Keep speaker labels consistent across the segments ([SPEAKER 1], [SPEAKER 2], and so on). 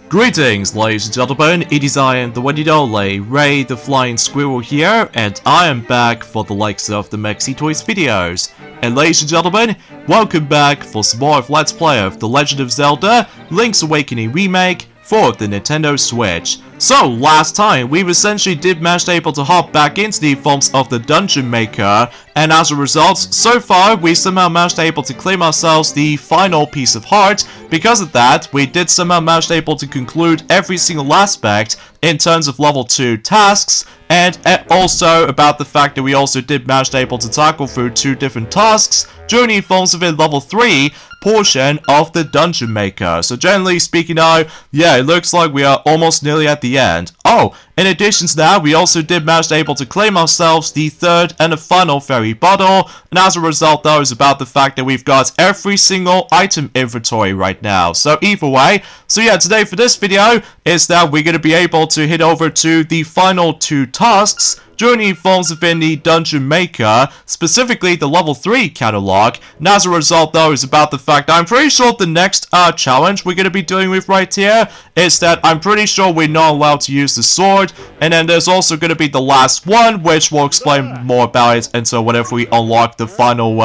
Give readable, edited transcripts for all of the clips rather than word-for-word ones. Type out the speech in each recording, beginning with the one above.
[SPEAKER 1] Greetings, ladies and gentlemen, it is I am the one and only Ray the Flying Squirrel here, and I am back for the likes of the Mexi Toys videos. And ladies and gentlemen, welcome back for some more of Let's Play of The Legend of Zelda Link's Awakening Remake for the Nintendo Switch. So, last time, we essentially did manage to able to hop back into the forms of the Dungeon Maker, and as a result, so far, we somehow managed to able to claim ourselves the final piece of heart. Because of that, we did somehow manage to able to conclude every single aspect in terms of level 2 tasks, and also about the fact that we also did manage to able to tackle through 2 different tasks during the forms of a level 3 portion of the Dungeon Maker. So generally speaking now, yeah, it looks like we are almost nearly at the end. Oh, in addition to that, we also did manage to able to claim ourselves the 3rd and the final fairy bottle, and as a result though is about the fact that we've got every single item inventory right now. So either way, so yeah, today for this video is that we're going to be able to head over to the final 2 tasks during the forms within the Dungeon Maker, specifically the level 3 catalog. And as a result though is about the fact that I'm pretty sure the next challenge we're going to be dealing with right here is that I'm pretty sure we're not allowed to use the sword, and then there's also going to be the last one, which we'll explain more about it until whenever we unlock the final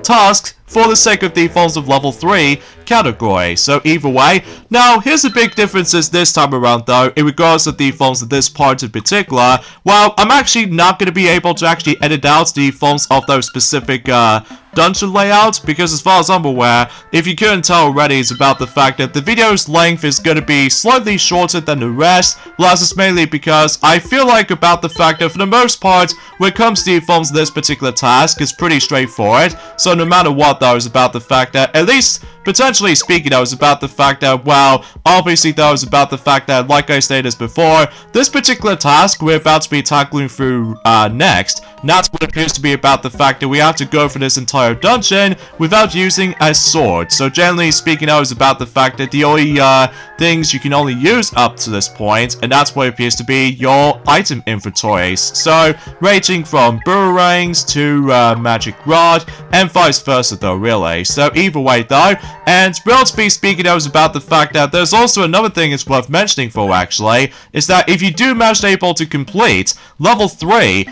[SPEAKER 1] task for the sake of the forms of level 3 category. So either way, now here's the big differences this time around though, in regards to the forms of this part in particular. Well, I'm actually not going to be able to actually edit out the forms of those specific dungeon layouts, because as far as I'm aware, if you couldn't tell already, it's about the fact that the video's length is going to be slightly shorter than the rest. Plus it's mainly because I feel like about the fact that for the most part, when it comes to the forms of this particular task, it's pretty straightforward. So no matter what though, it's about the fact that, at least potentially speaking though, it's about the fact that, well, obviously though, it's about the fact that, like I stated before, this particular task we're about to be tackling through next, and that's what appears to be about the fact that we have to go for this entire dungeon without using a sword. So generally speaking though, it's about the fact that the only things you can only use up to this point, and that's what appears to be your item inventories. So ranging from boomerangs to magic rod, and vice versa though, really. So either way though, and relatively speaking though, is about the fact that there's also another thing it's worth mentioning for actually, is that if you do manage to able to complete level 3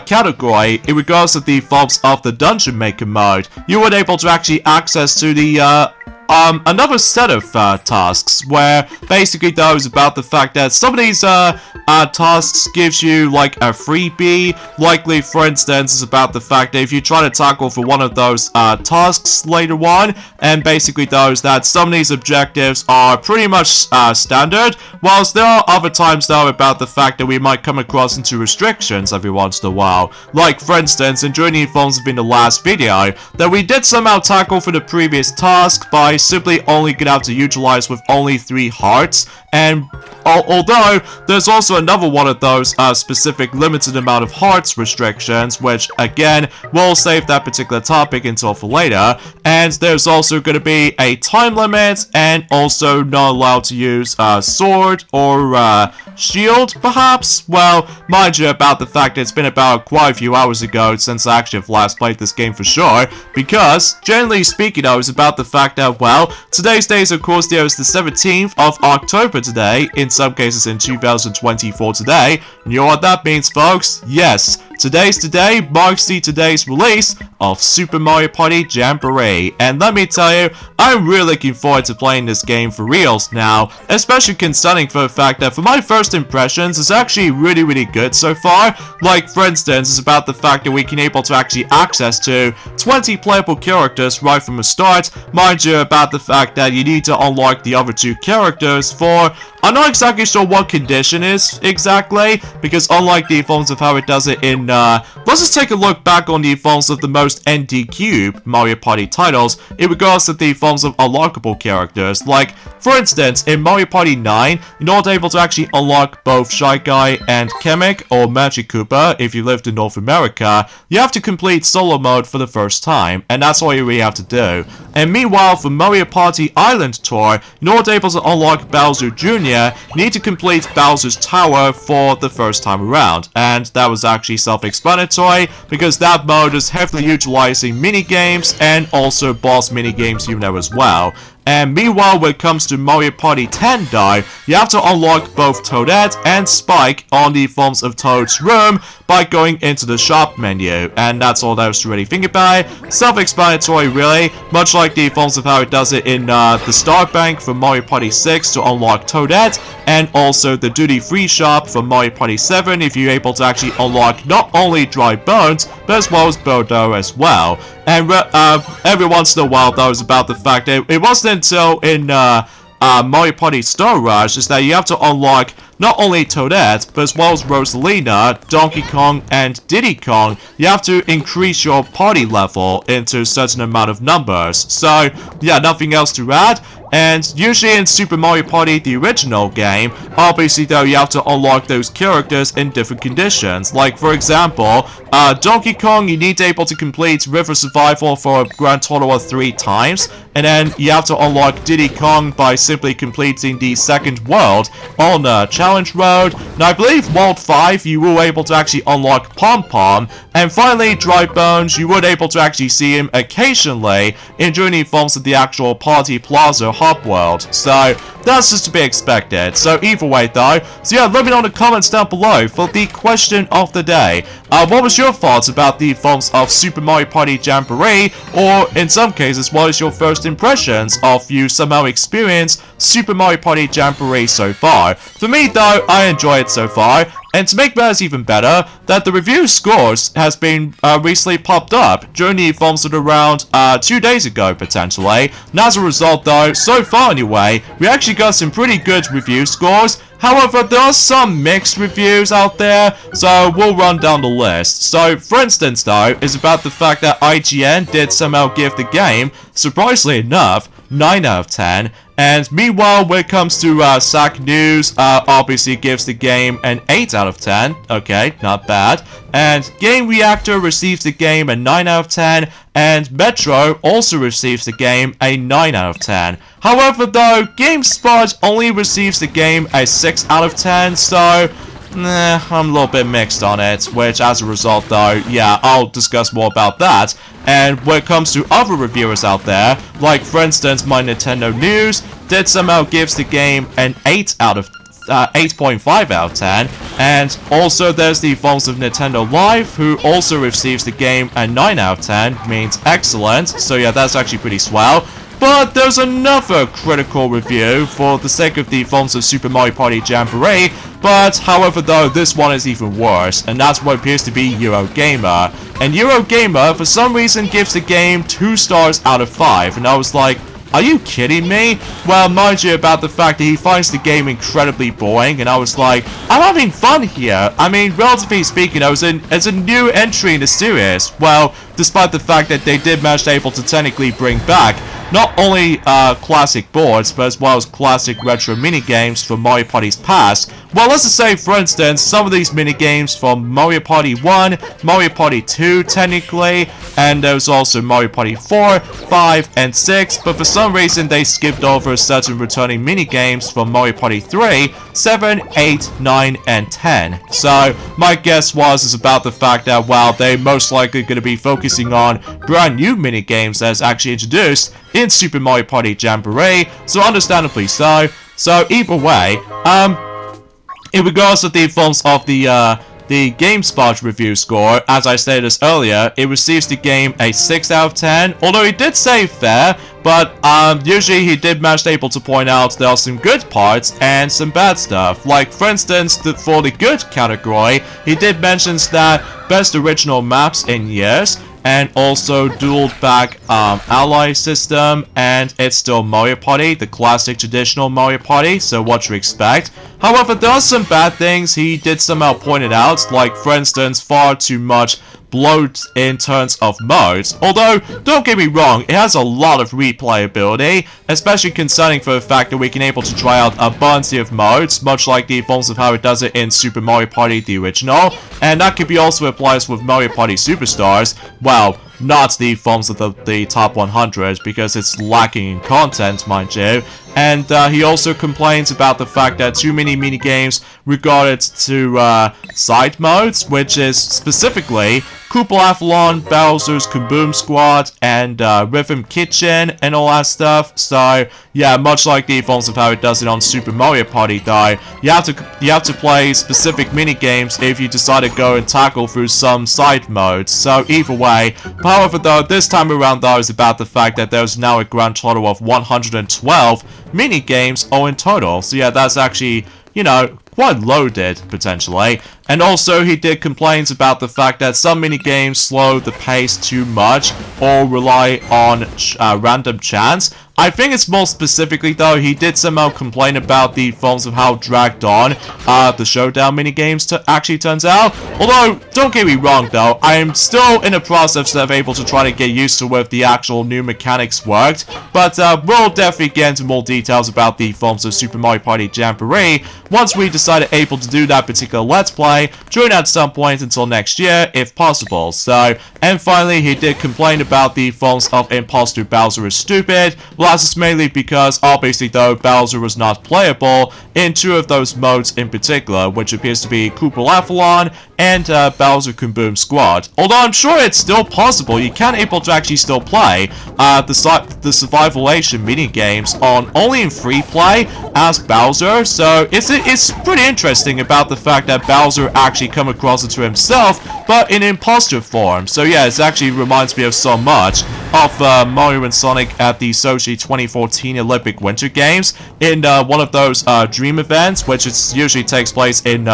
[SPEAKER 1] category in regards to the forms of the Dungeon Maker mode, you would able to actually access to the another set of tasks, where basically though is about the fact that some of these tasks gives you like a freebie. Likely, for instance, is about the fact that if you try to tackle for one of those tasks later on, and basically those that some of these objectives are pretty much standard, whilst there are other times though about the fact that we might come across into restrictions every once in a while. Like for instance, in during the forms in the last video, that we did somehow tackle for the previous task by simply only gonna have to utilize with only 3 hearts, and although there's also another one of those specific limited amount of hearts restrictions, which again we'll save that particular topic until for later, and there's also going to be a time limit, and also not allowed to use sword or shield perhaps. Well, mind you about the fact that it's been about quite a few hours ago since I actually have last played this game for sure, because generally speaking though, it's about the fact that, well, today's date of course there is the 17th of October today, in some cases in 2024 today, and you know what that means folks? Yes, today marks today's release of Super Mario Party Jamboree, and let me tell you, I'm really looking forward to playing this game for reals now, especially concerning for the fact that for my first impressions, it's actually really good so far. Like for instance, it's about the fact that we can able to actually access to 20 playable characters right from the start. Mind you about the fact that you need to unlock the other 2 characters for, I'm not exactly sure what condition is exactly, because unlike the forms of how it does it in, let's just take a look back on the forms of the most ND Cube Mario Party titles in regards to the forms of unlockable characters. Like, for instance, in Mario Party 9, you're not able to actually unlock both Shy Guy and Kamek, or Magic Koopa if you lived in North America. You have to complete solo mode for the first time, and that's all you really have to do. And meanwhile, for Mario Party Island Tour, you're not able to unlock Bowser Jr., you need to complete Bowser's Tower for the first time around, and that was actually self-explanatory, because that mode is heavily utilizing mini-games and also boss mini-games even there as well. And meanwhile, when it comes to Mario Party 10 though, you have to unlock both Toadette and Spike on the forms of Toad's room by going into the shop menu. And that's all there is to really think about it. Self-explanatory really, much like the forms of how it does it in the Star Bank for Mario Party 6 to unlock Toadette, and also the duty-free shop for Mario Party 7 if you're able to actually unlock not only dry bones, but as well as Bodo as well. And every once in a while though is about the fact that it wasn't until in Mario Party Star Rush is that you have to unlock not only Toadette, but as well as Rosalina, Donkey Kong, and Diddy Kong. You have to increase your party level into a certain amount of numbers. So, yeah, nothing else to add. And usually in Super Mario Party, the original game, obviously though you have to unlock those characters in different conditions. Like for example, Donkey Kong, you need to be able to complete River Survival for a grand total of 3 times. And then you have to unlock Diddy Kong by simply completing the second world on Challenge Road. And I believe World 5, you were able to actually unlock Pom Pom. And finally, Dry Bones, you were able to actually see him occasionally in journey forms of the actual Party Plaza Hub World. So that's just to be expected. So either way though, so yeah, let me know in the comments down below for the question of the day. What was your thoughts about the forms of Super Mario Party Jamboree, or in some cases, what is your first impressions of you somehow experienced Super Mario Party Jamboree so far? For me though, I enjoy it so far. And to make matters even better, that the review scores has been recently popped up during the forms of around 2 days ago potentially. And as a result though, so far anyway, we actually got some pretty good review scores. However, there are some mixed reviews out there, so we'll run down the list. So, for instance though, is about the fact that IGN did somehow give the game, surprisingly enough, 9 out of 10. And meanwhile, when it comes to SAC News, obviously gives the game an 8 out of 10. Okay, not bad. And Game Reactor receives the game a 9 out of 10. And Metro also receives the game a 9 out of 10. However though, GameSpot only receives the game a 6 out of 10, so I'm a little bit mixed on it, which as a result though, yeah, I'll discuss more about that. And when it comes to other reviewers out there, like for instance my Nintendo News, did somehow gives the game an 8.5 out of 10, and also there's the forms of Nintendo Live, who also receives the game a 9 out of 10, means excellent, so yeah, that's actually pretty swell. But there's another critical review for the sake of the forms of Super Mario Party Jamboree, but however though, this one is even worse, and that's what appears to be Eurogamer. And Eurogamer, for some reason, gives the game 2 stars out of 5, and I was like, are you kidding me? Well, mind you about the fact that he finds the game incredibly boring, and I was like, I'm having fun here. I mean, relatively speaking, as a new entry in the series, well, despite the fact that they did manage to able to technically bring back not only classic boards, but as well as classic retro minigames from Mario Party's past. Well, let's just say, for instance, some of these minigames from Mario Party 1, Mario Party 2, technically, and there's also Mario Party 4, 5, and 6, but for some reason they skipped over certain returning minigames from Mario Party 3, 7, 8, 9, and 10. So, my guess is about the fact that, well, they're most likely going to be focusing on brand new minigames that's actually introduced in Super Mario Party Jamboree, so understandably so. So either way, in regards to the forms of the GameSpot review score, as I stated earlier, it receives the game a 6 out of 10, although he did say fair, but usually he did manage to able to point out there are some good parts and some bad stuff. Like, for instance, for the good category, he did mention that best original maps in years, and also dual back ally system, and it's still Mario Party, the classic traditional Mario Party, so what you expect. However, there are some bad things he did somehow point it out, like for instance far too much bloat in terms of modes. Although, don't get me wrong, it has a lot of replayability, especially concerning for the fact that we can able to try out a bunch of modes, much like the forms of how it does it in Super Mario Party the original, and that could be also applies with Mario Party Superstars. Well, not the forms of the top 100, because it's lacking in content, mind you. and he also complains about the fact that too many minigames regarded to side modes, which is specifically Koopalaffalon, Bowser's Kaboom Squad, and Rhythm Kitchen, and all that stuff. So yeah, much like the forms of how it does it on Super Mario Party, though, you have to play specific mini games if you decide to go and tackle through some side modes. So either way, however, though, this time around though is about the fact that there's now a grand total of 112 mini games all in total. So yeah, that's actually, you know, quite loaded, potentially. And also, he did complains about the fact that some minigames slow the pace too much or rely on random chance. I think it's more specifically, though, he did somehow complain about the forms of how dragged on the showdown minigames actually turns out. Although, don't get me wrong, though, I am still in the process of able to try to get used to with the actual new mechanics worked. But we'll definitely get into more details about the forms of Super Mario Party Jamboree once we decide able to do that particular Let's Play during at some point until next year, if possible. So, and finally, he did complain about the forms of Imposter Bowser is stupid. Well, that's just mainly because, obviously, though, Bowser was not playable in two of those modes in particular, which appears to be Koopalaffalon and Bowser Kaboom Squad. Although I'm sure it's still possible, you can able to actually still play the Survivalation mini-games on only in free play as Bowser. So it's pretty interesting about the fact that Bowser actually come across it to himself, but in imposter form. So yeah, it actually reminds me of so much of Mario and Sonic at the Sochi 2014 Olympic Winter Games in one of those dream events, which usually takes place in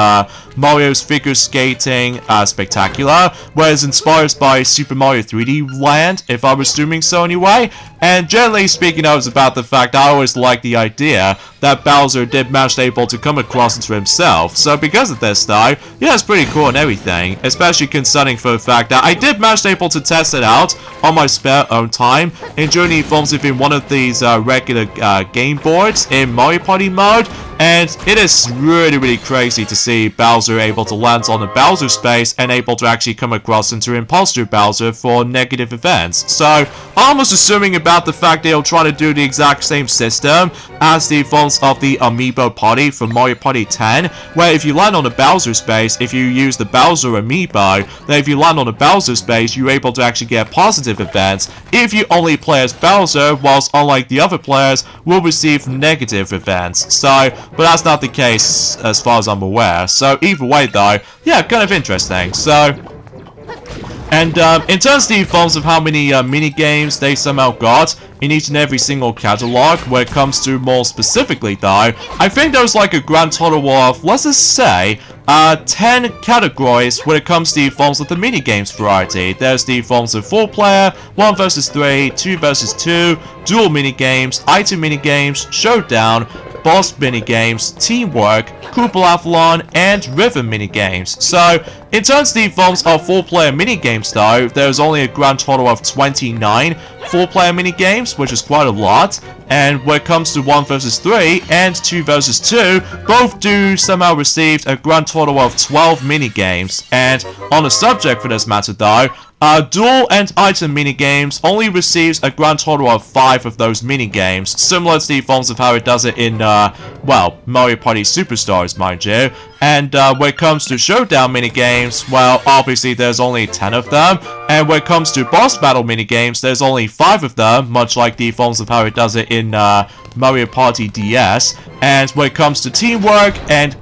[SPEAKER 1] Mario's figure skating spectacular, where it's inspired by Super Mario 3D Land, if I was assuming so anyway. And generally speaking, I was about the fact I always liked the idea that Bowser did manage able to come across into himself. So because of this though, yeah, it's pretty cool and everything, especially concerning for the fact that I did manage able to test it out on my spare own time in Journey Forms within one of these regular game boards in Mario Party mode. And it is really crazy to see Bowser able to land on the Bowser space and able to actually come across into Imposter Bowser for negative events. So, I'm almost assuming about the fact they'll try to do the exact same system as the forms of the Amiibo Party from Mario Party 10, where if you land on the Bowser space, if you use the Bowser Amiibo, then if you land on the Bowser space, you're able to actually get positive events if you only play as Bowser, whilst unlike the other players, will receive negative events. So, but that's not the case as far as I'm aware. So either way though, yeah, kind of interesting. So, and in terms of the forms of how many mini games they somehow got in each and every single catalog, where it comes to more specifically though, I think there's like a grand total of, let's just say, 10 categories when it comes to the forms of the mini games variety. There's the forms of 4-player, 1 vs 3, 2 vs 2, dual mini games, item mini games, showdown, boss minigames, teamwork, Koopalaffalon, and rhythm minigames. So, in terms of the forms of 4-player minigames though, there's only a grand total of 29 4-player minigames, which is quite a lot. And when it comes to 1 vs 3 and 2 vs 2, both do somehow receive a grand total of 12 minigames. And on the subject for this matter though, duel and item minigames only receives a grand total of 5 of those minigames, similar to the forms of how it does it in, well, Mario Party Superstars, mind you. And when it comes to showdown minigames, well, obviously there's only 10 of them. And when it comes to boss battle minigames, there's only 5 of them, much like the forms of how it does it in Mario Party DS. And when it comes to teamwork and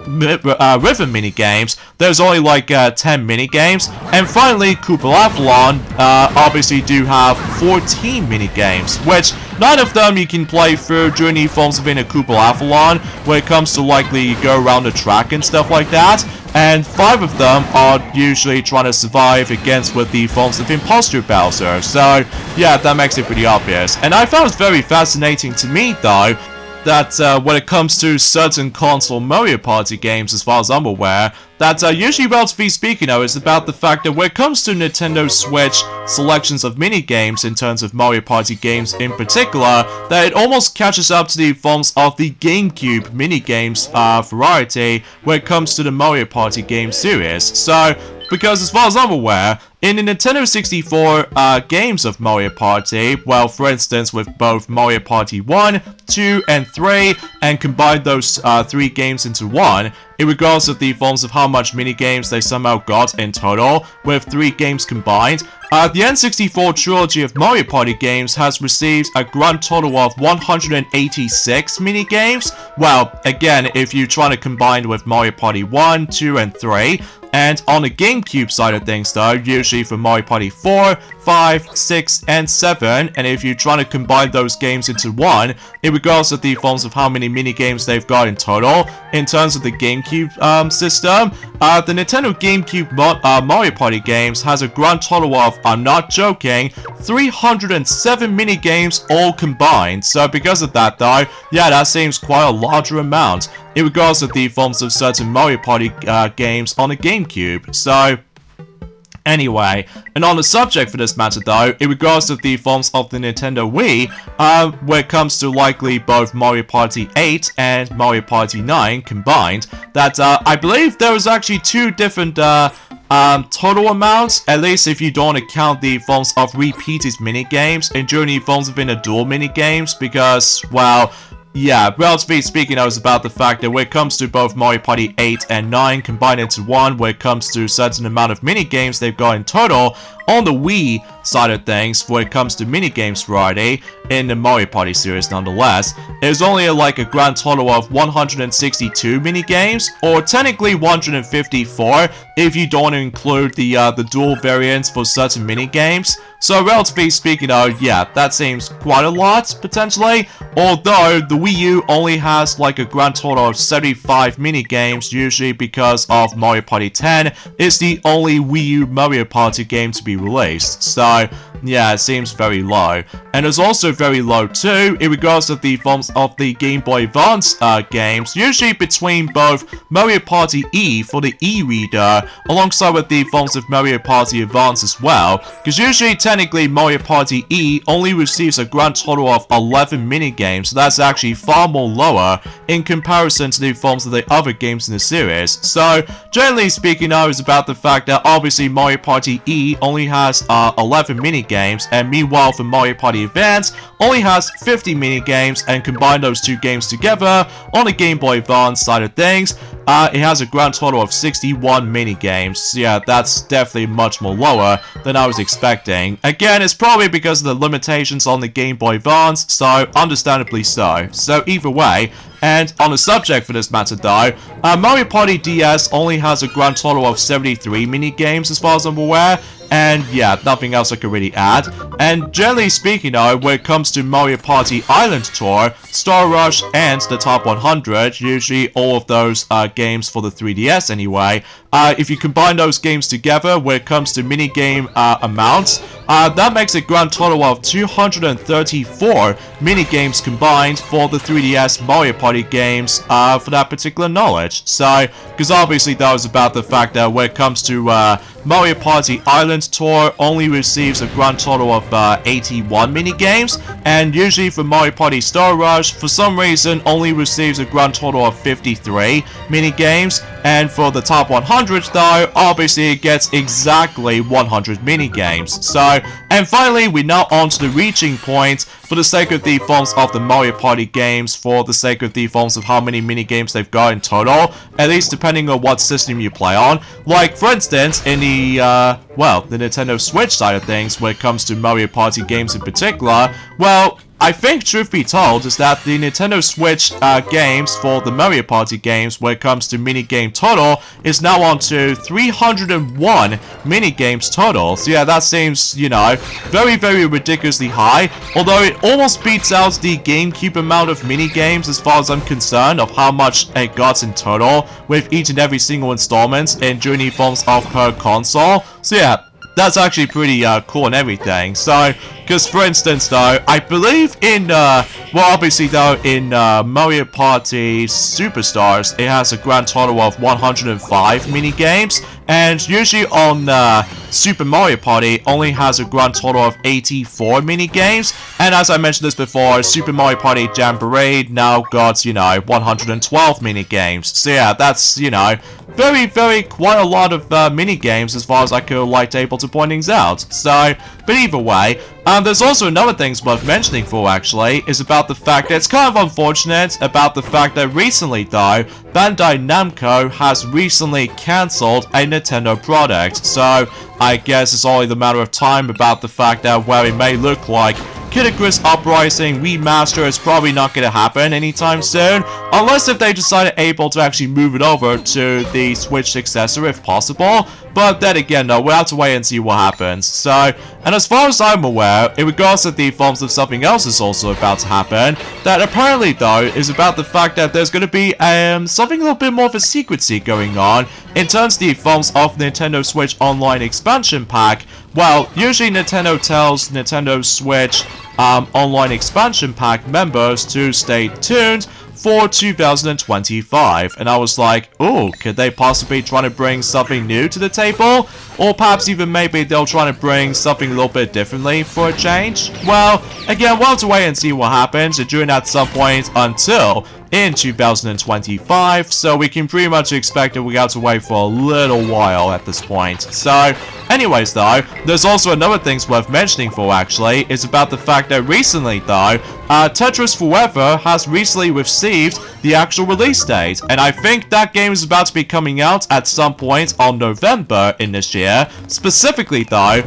[SPEAKER 1] rhythm minigames, there's only like 10 minigames. And finally, Koopalaffalon obviously do have 14 minigames, which none of them you can play through during the forms within a Koopalaffalon when it comes to likely you go around the track and stuff like that. And 5 of them are usually trying to survive against with the forms of Imposter Bowser. So yeah, that makes it pretty obvious. And I found it very fascinating to me though, that when it comes to certain console Mario Party games, as far as I'm aware, that usually, relatively speaking, is about the fact that when it comes to Nintendo Switch selections of mini-games in terms of Mario Party games in particular, that it almost catches up to the forms of the GameCube mini-games variety when it comes to the Mario Party game series. So because as far as I'm aware, in the Nintendo 64 games of Mario Party, well, for instance, with both Mario Party 1, 2, and 3, and combine those 3 games into one, in regards of the forms of how much minigames they somehow got in total, with 3 games combined, the N64 trilogy of Mario Party games has received a grand total of 186 minigames. Well, again, if you're trying to combine with Mario Party 1, 2, and 3, and on the GameCube side of things though, usually for Mario Party 4, 5, 6, and 7, and if you're trying to combine those games into one, in regards to the forms of how many minigames they've got in total, in terms of the GameCube system, the Nintendo GameCube Mario Party games has a grand total of, I'm not joking, 307 minigames all combined. So because of that though, yeah, that seems quite a larger amount in regards to the forms of certain Mario Party games on the GameCube. So anyway, and on the subject for this matter though, in regards to the forms of the Nintendo Wii, where it comes to likely both Mario Party 8 and Mario Party 9 combined, that I believe there was actually 2 different total amounts, at least if you don't account the forms of repeated minigames, and during the forms of in dual minigames, because, well, yeah, relatively speaking, I was about the fact that when it comes to both Mario Party 8 and 9 combined into one, when it comes to a certain amount of minigames they've got in total, on the Wii side of things, when it comes to minigames variety, in the Mario Party series nonetheless, there's only like a grand total of 162 minigames, or technically 154 if you don't include the dual variants for certain minigames. So relatively speaking though, yeah, that seems quite a lot, potentially, although the Wii U only has like a grand total of 75 minigames, usually because of Mario Party 10 is the only Wii U Mario Party game to be released. So yeah, it seems very low. And it's also very low too in regards to the forms of the Game Boy Advance games, usually between both Mario Party E for the e-reader, alongside with the forms of Mario Party Advance as well, because usually technically Mario Party E only receives a grand total of 11 minigames, so that's actually far more lower in comparison to the forms of the other games in the series. So generally speaking, I was about the fact that obviously Mario Party E only has 11 minigames, and meanwhile for Mario Party Advance only has 50 minigames, and combine those 2 games together on the Game Boy Advance side of things, it has a grand total of 61 minigames. So yeah, that's definitely much more lower than I was expecting. Again, it's probably because of the limitations on the Game Boy Advance, so understandably so. So either way, and on the subject for this matter though, Mario Party DS only has a grand total of 73 minigames as far as I'm aware, and yeah, nothing else I could really add. And generally speaking though, when it comes to Mario Party Island Tour, Star Rush, and the Top 100, usually all of those games for the 3DS anyway, if you combine those games together when it comes to minigame amounts, that makes a grand total of 234 minigames combined for the 3DS Mario Party games for that particular knowledge. So, because obviously that was about the fact that when it comes to Mario Party Island Tour only receives a grand total of 81 minigames, and usually for Mario Party Star Rush, for some reason, only receives a grand total of 53 minigames, and for the Top 100 though, obviously it gets exactly 100 minigames. So, and finally, we're now on to the reaching point for the sake of the forms of the Mario Party games, for the sake of the forms of how many minigames they've got in total, at least depending on what system you play on. Like, for instance, in the, well, the Nintendo Switch side of things, when it comes to Mario Party games in particular, well, I think, truth be told, is that the Nintendo Switch games for the Mario Party games, when it comes to minigame total, is now on to 301 minigames total. So yeah, that seems, you know, very, very ridiculously high, although it almost beats out the GameCube amount of minigames as far as I'm concerned, of how much it got in total, with each and every single installment in Journey forms of per console. So yeah, that's actually pretty cool and everything. So, because for instance though, I believe in, well obviously though, in Mario Party Superstars, it has a grand total of 105 minigames, and usually on Super Mario Party only has a grand total of 84 minigames, and as I mentioned this before, Super Mario Party Jamboree now got, you know, 112 minigames. So yeah, that's, you know, quite a lot of mini games as far as I could like able to point things out. So, but either way, there's also another thing worth mentioning for actually, is about the fact that it's kind of unfortunate about the fact that recently though, Bandai Namco has recently cancelled a Nintendo product. So, I guess it's only the matter of time about the fact that where it may look like Kid Icarus Uprising Remaster is probably not going to happen anytime soon, unless if they decide able to actually move it over to the Switch successor if possible. But then again, though, we'll have to wait and see what happens. So, and as far as I'm aware, in regards to the forms of something else is also about to happen, that apparently, though, is about the fact that there's going to be something a little bit more of a secrecy going on in terms of the forms of Nintendo Switch Online Expansion Pack. Well, usually Nintendo tells Nintendo Switch Online Expansion Pack members to stay tuned for 2025, and I was like, oh, could they possibly try to bring something new to the table? Or perhaps even maybe they'll try to bring something a little bit differently for a change? Well, again, we'll have to wait and see what happens during at some point until in 2025, so we can pretty much expect that we have to wait for a little while at this point. So, anyways though, there's also another thing worth mentioning for actually, is about the fact that recently though, Tetris Forever has recently received the actual release date, and I think that game is about to be coming out at some point on November in this year, specifically though,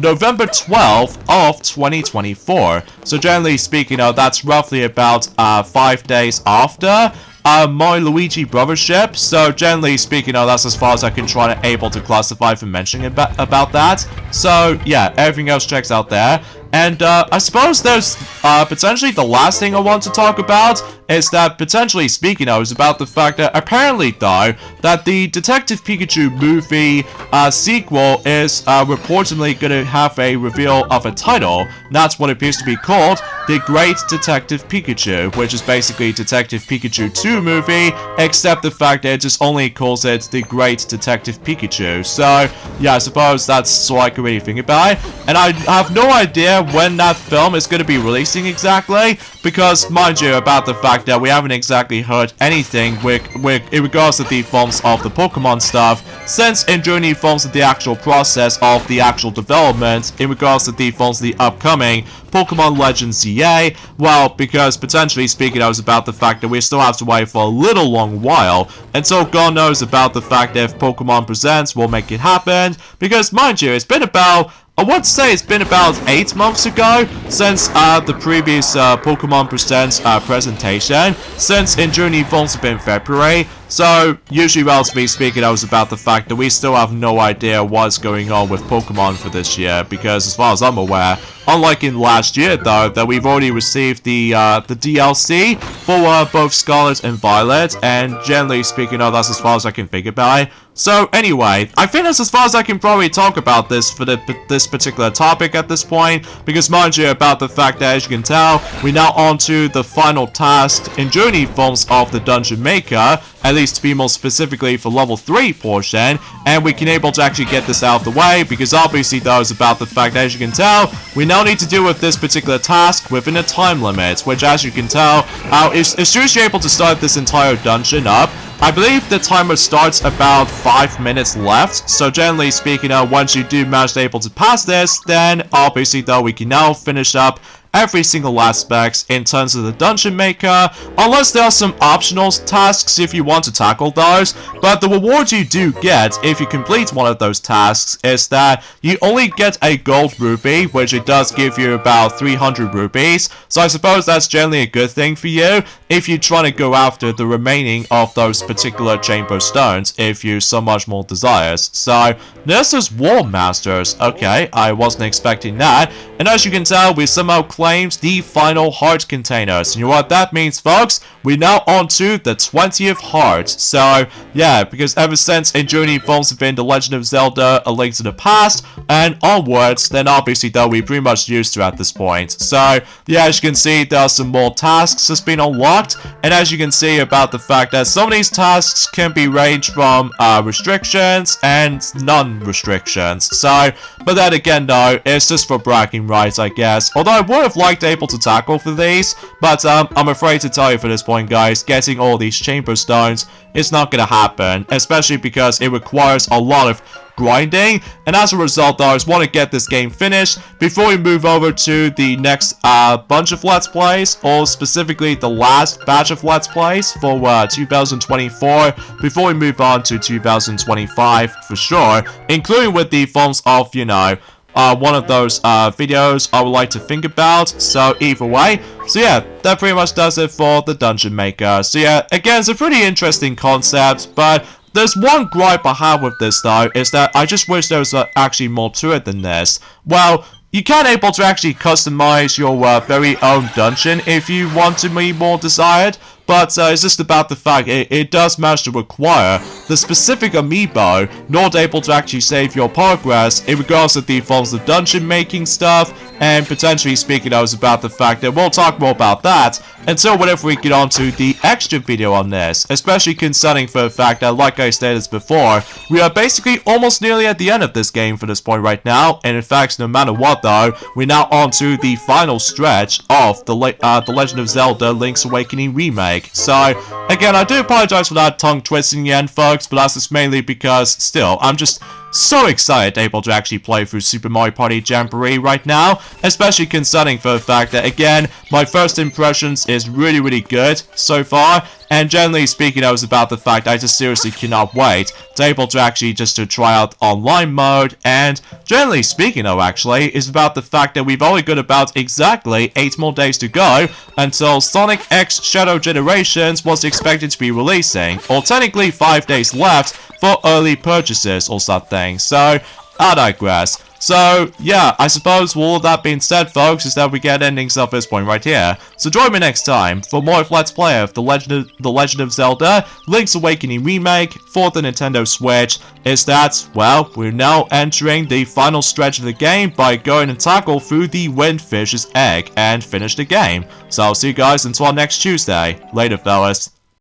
[SPEAKER 1] November 12th of 2024. So generally speaking, that's roughly about 5 days after Mario Luigi Brothership. So generally speaking, that's as far as I can try to able to classify for mentioning about that. So yeah, everything else checks out there. And I suppose there's potentially the last thing I want to talk about is that, potentially speaking, is about the fact that apparently, though, that the Detective Pikachu movie sequel is reportedly going to have a reveal of a title. That's what appears to be called The Great Detective Pikachu, which is basically Detective Pikachu 2 movie, except the fact that it just only calls it The Great Detective Pikachu. So, yeah, I suppose that's all I can really think about it. And I have no idea when that film is going to be releasing exactly, because, mind you, about the fact that we haven't exactly heard anything in regards to the forms of the Pokemon stuff, since during the forms of the actual process of the actual development, in regards to the forms of the upcoming Pokemon Legends ZA, well, because potentially speaking, I was about the fact that we still have to wait for a little long while, and so God knows about the fact that if Pokemon Presents will make it happen, because mind you, it's been about, I would say it's been about 8 months ago since the previous Pokemon Presents presentation, since in June evolves have been February. So, usually relatively speaking, I was about the fact that we still have no idea what's going on with Pokemon for this year, because as far as I'm aware, unlike in last year though, that we've already received the DLC for both Scarlet and Violet, and generally speaking, that's as far as I can think about it. So anyway, I think that's as far as I can probably talk about this for this particular topic at this point, because mind you, about the fact that as you can tell, we're now on to the final task in Journey forms of the Dungeon Maker, at least to be more specifically for level 3 portion, and we can able to actually get this out of the way, because obviously though is about the fact that as you can tell, we now need to deal with this particular task within a time limit, which as you can tell, as soon as you're able to start this entire dungeon up, I believe the timer starts about 5 minutes left, so generally speaking, once you do manage to able to pass this, then obviously though we can now finish up every single aspect in terms of the Dungeon Maker, unless there are some optional tasks if you want to tackle those, but the reward you do get if you complete one of those tasks is that you only get a gold rupee, which it does give you about 300 rupees, so I suppose that's generally a good thing for you if you're trying to go after the remaining of those particular chamber stones if you so much more desires. So, this is War Masters. Okay, I wasn't expecting that, and as you can tell, we somehow claims the final heart containers. You know what that means, folks? We're now on to the 20th heart. So, yeah, because ever since in Journey Forms have been The Legend of Zelda, A Link to the Past, and onwards, then obviously that we're pretty much used to at this point. So, yeah, as you can see, there are some more tasks that's been unlocked, and as you can see about the fact that some of these tasks can be ranged from restrictions and non-restrictions. So, but then again though, it's just for bragging rights, I guess. Although I would have have liked able to tackle for these, but I'm afraid to tell you for this point, guys, getting all these chamber stones is not gonna happen, especially because it requires a lot of grinding, and as a result though, I just want to get this game finished before we move over to the next bunch of Let's Plays, or specifically the last batch of Let's Plays for 2024, before we move on to 2025 for sure, including with the forms of, you know, one of those videos I would like to think about. So either way, so yeah, that pretty much does it for the Dungeon Maker. So yeah, again, it's a pretty interesting concept, but there's one gripe I have with this though, is that I just wish there was actually more to it than this. Well, you can able to actually customize your very own dungeon if you want to be more desired, but it's just about the fact it does manage to require the specific amiibo not able to actually save your progress in regards to the forms of dungeon making stuff, and potentially speaking I was about the fact that we'll talk more about that until whenever we get on to the extra video on this, especially concerning for the fact that, like I stated before, we are basically almost nearly at the end of this game for this point right now, and in fact, no matter what though, we're now on to the final stretch of the Legend of Zelda Link's Awakening remake. So, again, I do apologize for that tongue twisting in the end, folks, but that's just mainly because, still, I'm just so excited able to actually play through Super Mario Party Jamboree right now, especially concerning for the fact that, again, my first impressions is really good so far, and generally speaking, I was about the fact I just seriously cannot wait to able to actually just to try out online mode, and generally speaking though actually, is about the fact that we've only got about exactly 8 more days to go until Sonic X Shadow Generations was expected to be releasing, or technically 5 days left for early purchases or something, so I digress. So, yeah, I suppose with all of that being said, folks, is that we get endings at this point right here. So join me next time for more of Let's Play of The Legend of Zelda Link's Awakening Remake for the Nintendo Switch. Is that, well, we're now entering the final stretch of the game by going and tackle through the Windfish's egg and finish the game. So I'll see you guys until next Tuesday. Later, fellas.